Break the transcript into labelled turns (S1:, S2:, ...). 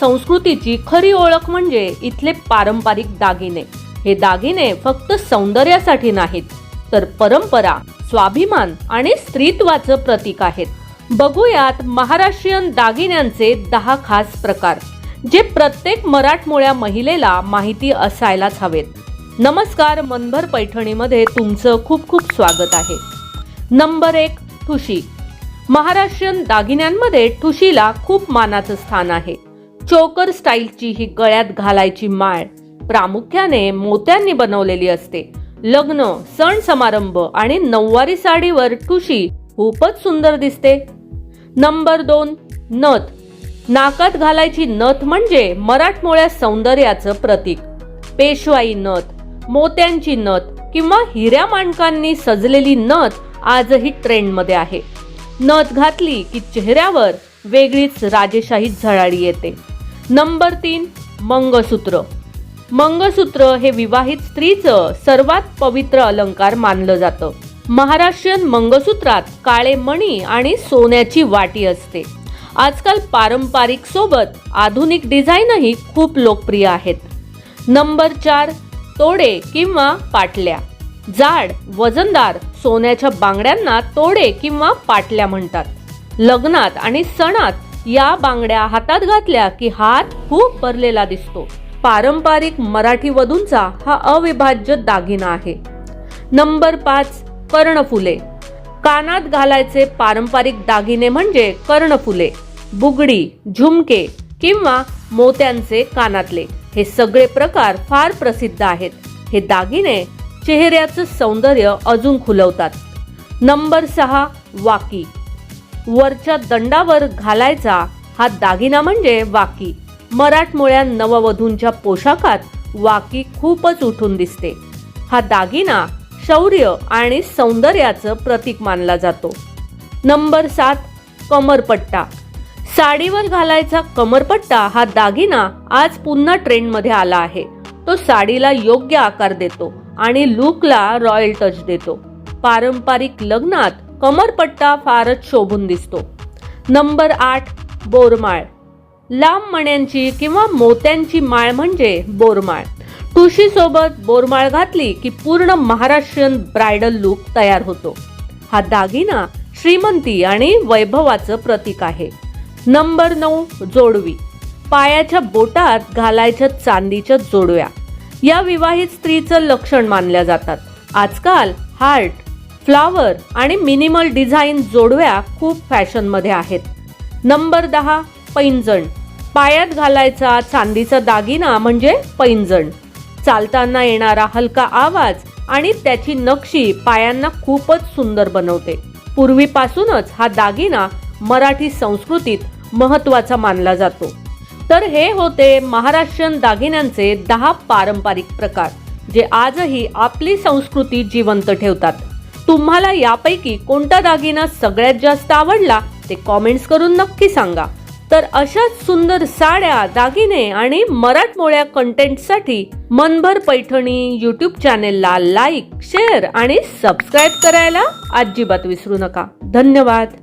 S1: संस्कृतीची खरी ओळख म्हणजे इथले पारंपरिक दागिने। हे दागिने फक्त सौंदर्यासाठी नाहीत, तर परंपरा, स्वाभिमान आणि स्त्रीत्वाचं प्रतीक आहेत। बघूयात महाराष्ट्रीयन दागिन्यांचे 10 खास प्रकार, जे प्रत्येक मराठमोळ्या महिलेला माहिती असायलाच हवेत। नमस्कार, मनभर पैठणीमध्ये तुमचं खूप खूप स्वागत आहे। नंबर 1, ठुशी। महाराष्ट्रीयन दागिन्यांमध्ये ठुशीला खूप मानाचं स्थान आहे। चोकर स्टाईलची ही गळ्यात घालायची माळ प्रामुख्याने मोत्यांनी बनवलेली असते। लग्न, सण समारंभ आणि नऊवारी साडीवर ठुशी खूपच सुंदर दिसते। नंबर 2, नथ। नाकात घालायची नथ म्हणजे मराठमोळ्या सौंदर्याचं प्रतीक। पेशवाई नथ, मोत्यांची नथ किंवा हिऱ्या माणकांनी सजलेली नथ आजही ट्रेंडमध्ये आहे। नथ घातली की चेहऱ्यावर वेगळीच राजेशाही झळाळी येते। नंबर 3, मंगळसूत्र। मंगळसूत्र हे विवाहित स्त्रीचं सर्वात पवित्र अलंकार मानलं जातं। महाराष्ट्रीयन मंगळसूत्रात काळे मणी आणि सोन्याची वाटी असते। आजकाल पारंपरिक सोबत आधुनिक डिझाईनही खूप लोकप्रिय आहेत। नंबर 4, तोडे किंवा पाटल्या। जाड, वजनदार सोन्याच्या बांगड्यांना तोडे किंवा पाटल्या म्हणतात। लग्नात आणि सणात या बांगड्या हातात घातल्या की हात खूप भरलेला दिसतो। पारंपरिक मराठी वधूंचा हा अविभाज्य दागिना आहे। नंबर 5, कर्णफुले। कानात घालायचे पारंपरिक दागिने म्हणजे कर्णफुले, बुगडी, झुमके किंवा मोत्यांचे कानातले हे सगळे प्रकार फार प्रसिद्ध आहेत। हे दागिने चेहऱ्याचं सौंदर्य अजून खुलवतात। नंबर 6, वाकी। वरच्या दंडावर घालायचा हा दागिना म्हणजे वाकी। मराठमोळ्या नववधूंच्या पोशाखात वाकी खूपच उठून दिसते। हा दागिना शौर्य आणि सौंदर्याचं प्रतीक मानला जातो। नंबर 7, कमरपट्टा। साडीवर घालायचा कमरपट्टा हा दागिना आज पुन्हा ट्रेंडमध्ये आला आहे। तो साडीला योग्य आकार देतो आणि लुकला रॉयल टच देतो। पारंपरिक लग्नात कमरपट्टा फारच शोभून दिसतो। नंबर 8, बोरमाळ। लांब मण्यांची किंवा मोत्यांची माळ म्हणजे बोरमाळ। ठुशी सोबत बोरमाळ घातली की पूर्ण महाराष्ट्रीयन ब्रायडल लुक तयार होतो। हा दागिना श्रीमंती आणि वैभवाचं प्रतीक आहे। नंबर 9, जोडवी। पायाच्या बोटात घालायच्या चांदीच्या जोडव्या या विवाहित स्त्रीचं लक्षण मानल्या जातात। आजकाल हार्ट, फ्लावर आणि मिनिमल डिझाईन जोडव्या खूप फॅशनमध्ये आहेत। नंबर 10, पैंजण। पायात घालायचा चांदीचा दागिना म्हणजे पैंजण। चालताना येणारा हलका आवाज आणि त्याची नक्षी पायांना खूपच सुंदर बनवते। पूर्वीपासूनच हा दागिना मराठी संस्कृतीत महत्त्वाचा मानला जातो। तर हे होते महाराष्ट्रीयन दागिन्यांचे 10 पारंपरिक प्रकार, जे आजही आपली संस्कृती जिवंत ठेवतात। तुम्हाला यापैकी कोणता दागिना सगळ्यात जास्त आवडला ते कॉमेंट्स करून नक्की सांगा। तर अशाच सुंदर साड्या, दागिने आणि मराठमोळ्या कंटेंटसाठी मनभर पैठणी यूट्यूब चॅनेलला लाईक, शेअर आणि सबस्क्राईब करायला अजिबात विसरू नका। धन्यवाद।